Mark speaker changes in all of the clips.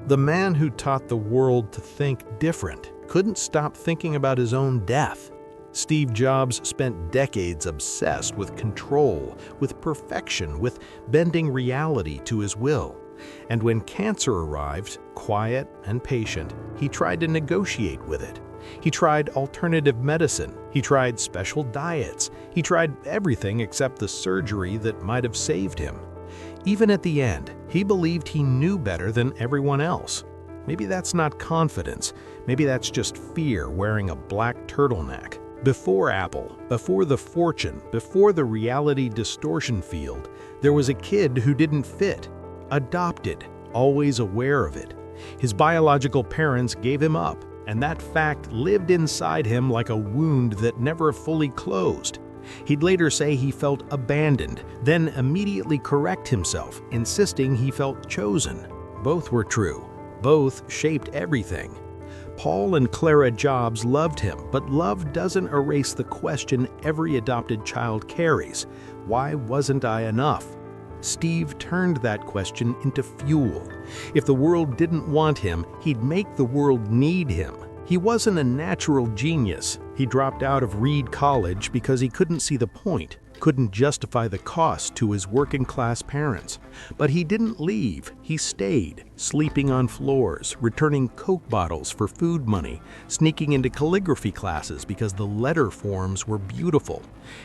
Speaker 1: The man who taught the world to think different couldn't stop thinking about his own death. Steve Jobs spent decades obsessed with control, with perfection, with bending reality to his will. And when cancer arrived, quiet and patient, he tried to negotiate with it. He tried alternative medicine. He tried special diets. He tried everything except the surgery that might have saved him. Even at the end, he believed he knew better than everyone else. Maybe that's not confidence. Maybe that's just fear wearing a black turtleneck. Before Apple, before the fortune, before the reality distortion field, there was a kid who didn't fit. Adopted, always aware of it. His biological parents gave him up, and that fact lived inside him like a wound that never fully closed. He'd later say he felt abandoned, then immediately correct himself, insisting he felt chosen. Both were true. Both shaped everything. Paul and Clara Jobs loved him, but love doesn't erase the question every adopted child carries: why wasn't I enough? Steve turned that question into fuel. If the world didn't want him, he'd make the world need him. He wasn't a natural genius. He dropped out of Reed College because he couldn't see the point, couldn't justify the cost to his working-class parents. But he didn't leave. He stayed, sleeping on floors, returning Coke bottles for food money, sneaking into calligraphy classes because the letter forms were beautiful.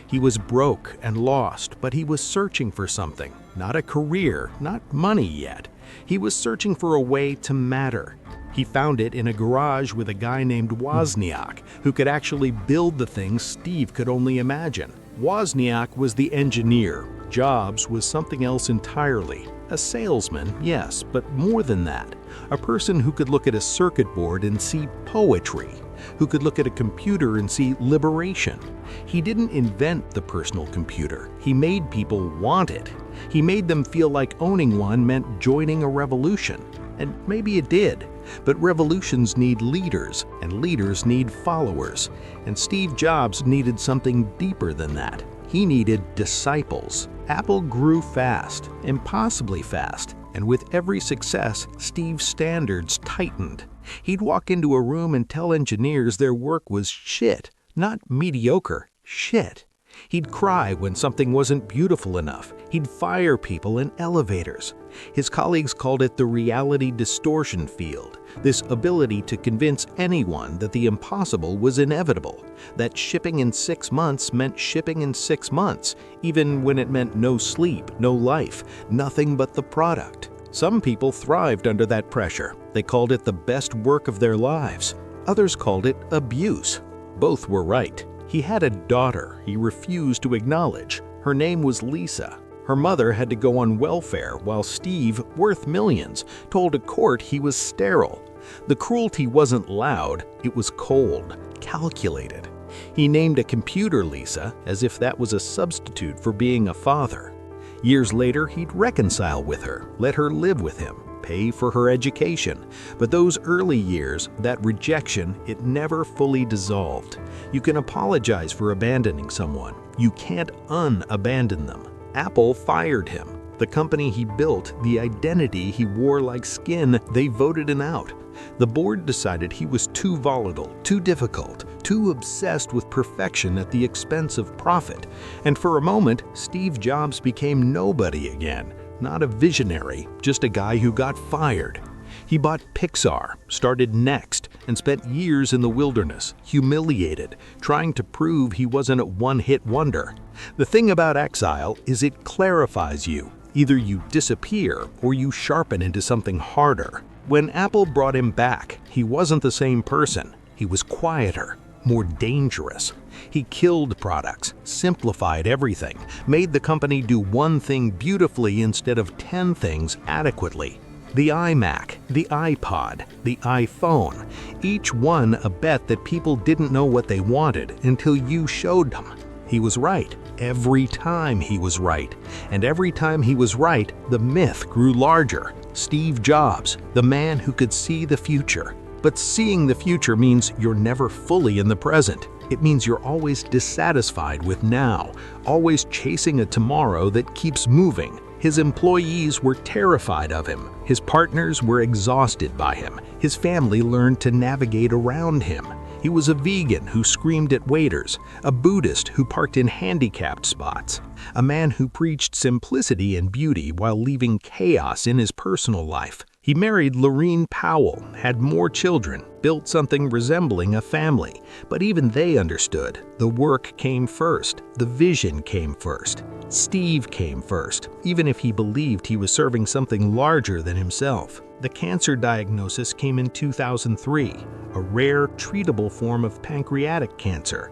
Speaker 1: He was broke and lost, but he was searching for something. Not a career, not money yet. He was searching for a way to matter. He found it in a garage with a guy named Wozniak, who could actually build the things Steve could only imagine. Wozniak was the engineer. Jobs was something else entirely. A salesman, yes, but more than that. A person who could look at a circuit board and see poetry, who could look at a computer and see liberation. He didn't invent the personal computer. He made people want it. He made them feel like owning one meant joining a revolution. And maybe it did. But revolutions need leaders, and leaders need followers. And Steve Jobs needed something deeper than that. He needed disciples. Apple grew fast, impossibly fast, and with every success, Steve's standards tightened. He'd walk into a room and tell engineers their work was shit, not mediocre, shit. He'd cry when something wasn't beautiful enough. He'd fire people in elevators. His colleagues called it the reality distortion field, this ability to convince anyone that the impossible was inevitable, that shipping in 6 months meant shipping in 6 months, even when it meant no sleep, no life, nothing but the product. Some people thrived under that pressure. They called it the best work of their lives. Others called it abuse. Both were right. He had a daughter he refused to acknowledge. Her name was Lisa. Her mother had to go on welfare while Steve, worth millions, told a court he was sterile. The cruelty wasn't loud, it was cold, calculated. He named a computer Lisa as if that was a substitute for being a father. Years later, he'd reconcile with her, let her live with him, pay for her education. But those early years, that rejection, it never fully dissolved. You can apologize for abandoning someone. You can't unabandon them. Apple fired him. The company he built, the identity he wore like skin, they voted him out. The board decided he was too volatile, too difficult, too obsessed with perfection at the expense of profit. And for a moment, Steve Jobs became nobody again. Not a visionary, just a guy who got fired. He bought Pixar, started Next, and spent years in the wilderness, humiliated, trying to prove he wasn't a one-hit wonder. The thing about exile is it clarifies you. Either you disappear or you sharpen into something harder. When Apple brought him back, he wasn't the same person. He was quieter, more dangerous. He killed products, simplified everything, made the company do one thing beautifully instead of 10 things adequately. The iMac, the iPod, the iPhone, each one a bet that people didn't know what they wanted until you showed them. He was right. Every time he was right. And every time he was right, the myth grew larger. Steve Jobs, the man who could see the future. But seeing the future means you're never fully in the present. It means you're always dissatisfied with now, always chasing a tomorrow that keeps moving. His employees were terrified of him. His partners were exhausted by him. His family learned to navigate around him. He was a vegan who screamed at waiters, a Buddhist who parked in handicapped spots, a man who preached simplicity and beauty while leaving chaos in his personal life. He married Lorene Powell, had more children, built something resembling a family, but even they understood the work came first, the vision came first. Steve came first, even if he believed he was serving something larger than himself. The cancer diagnosis came in 2003, a rare, treatable form of pancreatic cancer.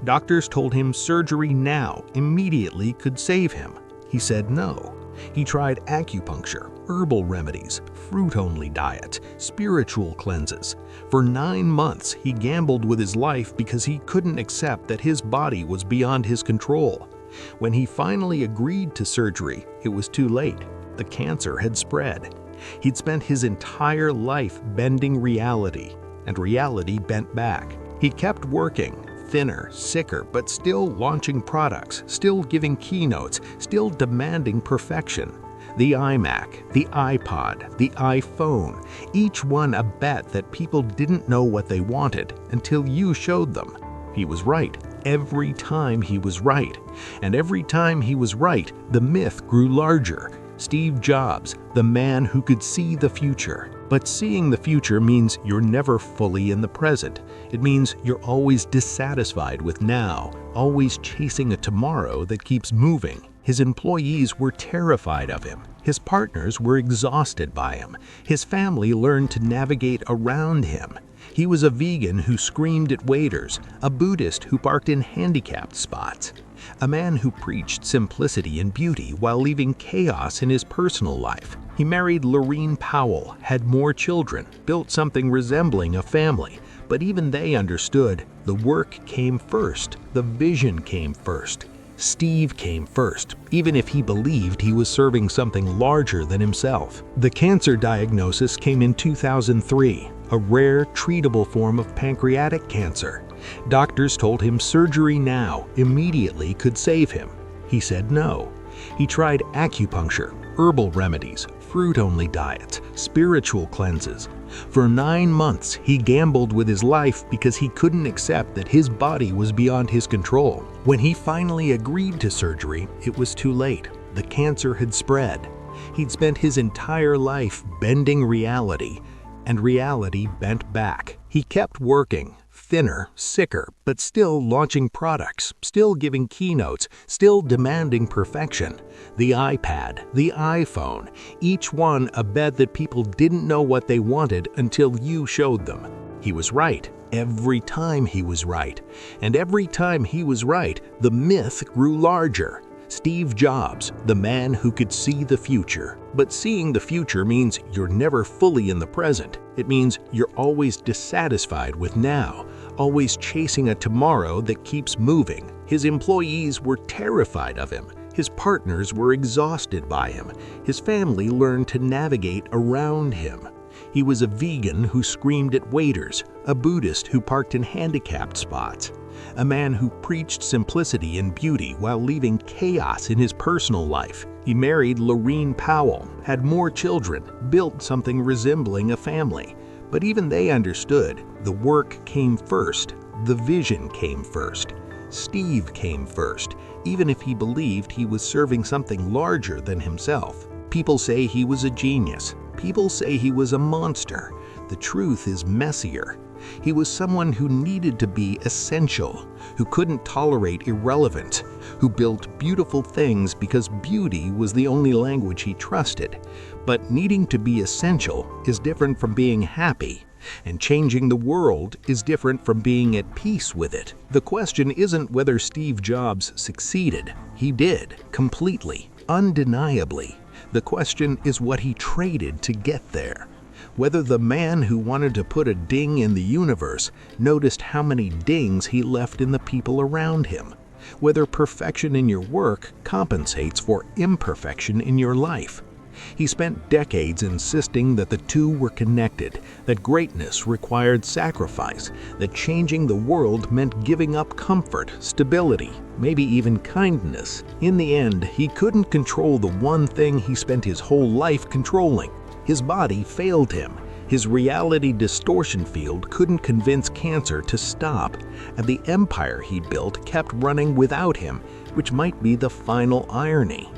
Speaker 1: Doctors told him surgery now, immediately, could save him. He said no. He tried acupuncture, herbal remedies, fruit-only diet, spiritual cleanses. For 9 months, he gambled with his life because he couldn't accept that his body was beyond his control. When he finally agreed to surgery, it was too late. The cancer had spread. He'd spent his entire life bending reality, and reality bent back. He kept working, thinner, sicker, but still launching products, still giving keynotes, still demanding perfection. The iMac, the iPod, the iPhone, each one a bet that people didn't know what they wanted until you showed them. He was right. Every time he was right. And every time he was right, the myth grew larger. Steve Jobs, the man who could see the future. But seeing the future means you're never fully in the present. It means you're always dissatisfied with now, always chasing a tomorrow that keeps moving. His employees were terrified of him. His partners were exhausted by him. His family learned to navigate around him. He was a vegan who screamed at waiters, a Buddhist who parked in handicapped spots, a man who preached simplicity and beauty while leaving chaos in his personal life. He married Lorene Powell, had more children, built something resembling a family, but even they understood the work came first, the vision came first. Steve came first, even if he believed he was serving something larger than himself. The cancer diagnosis came in 2003, a rare, treatable form of pancreatic cancer. Doctors told him surgery now, immediately, could save him. He said no. He tried acupuncture, herbal remedies, fruit-only diets, spiritual cleanses. For 9 months, he gambled with his life because he couldn't accept that his body was beyond his control. When he finally agreed to surgery, it was too late. The cancer had spread. He'd spent his entire life bending reality, and reality bent back. He kept working, thinner, sicker, but still launching products, still giving keynotes, still demanding perfection. The iPad, the iPhone, each one a bet that people didn't know what they wanted until you showed them. He was right. Every time he was right. And every time he was right, the myth grew larger. Steve Jobs, the man who could see the future. But seeing the future means you're never fully in the present. It means you're always dissatisfied with now, always chasing a tomorrow that keeps moving. His employees were terrified of him. His partners were exhausted by him. His family learned to navigate around him. He was a vegan who screamed at waiters, a Buddhist who parked in handicapped spots, a man who preached simplicity and beauty while leaving chaos in his personal life. He married Lorene Powell, had more children, built something resembling a family. But even they understood the work came first, the vision came first. Steve came first, even if he believed he was serving something larger than himself. People say he was a genius. People say he was a monster. The truth is messier. He was someone who needed to be essential, who couldn't tolerate irrelevant, who built beautiful things because beauty was the only language he trusted. But needing to be essential is different from being happy, and changing the world is different from being at peace with it. The question isn't whether Steve Jobs succeeded. He did, completely, undeniably. The question is what he traded to get there. Whether the man who wanted to put a ding in the universe noticed how many dings he left in the people around him. Whether perfection in your work compensates for imperfection in your life. He spent decades insisting that the two were connected, that greatness required sacrifice, that changing the world meant giving up comfort, stability, maybe even kindness. In the end, he couldn't control the one thing he spent his whole life controlling. His body failed him. His reality distortion field couldn't convince cancer to stop, and the empire he built kept running without him, which might be the final irony.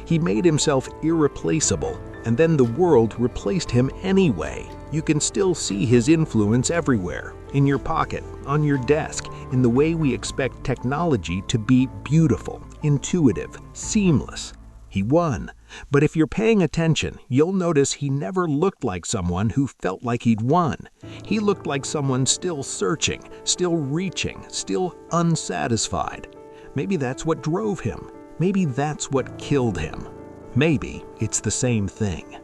Speaker 1: He made himself irreplaceable, and then the world replaced him anyway. You can still see his influence everywhere, in your pocket, on your desk, in the way we expect technology to be beautiful, intuitive, seamless. He won. But if you're paying attention, you'll notice he never looked like someone who felt like he'd won. He looked like someone still searching, still reaching, still unsatisfied. Maybe that's what drove him. Maybe that's what killed him. Maybe it's the same thing.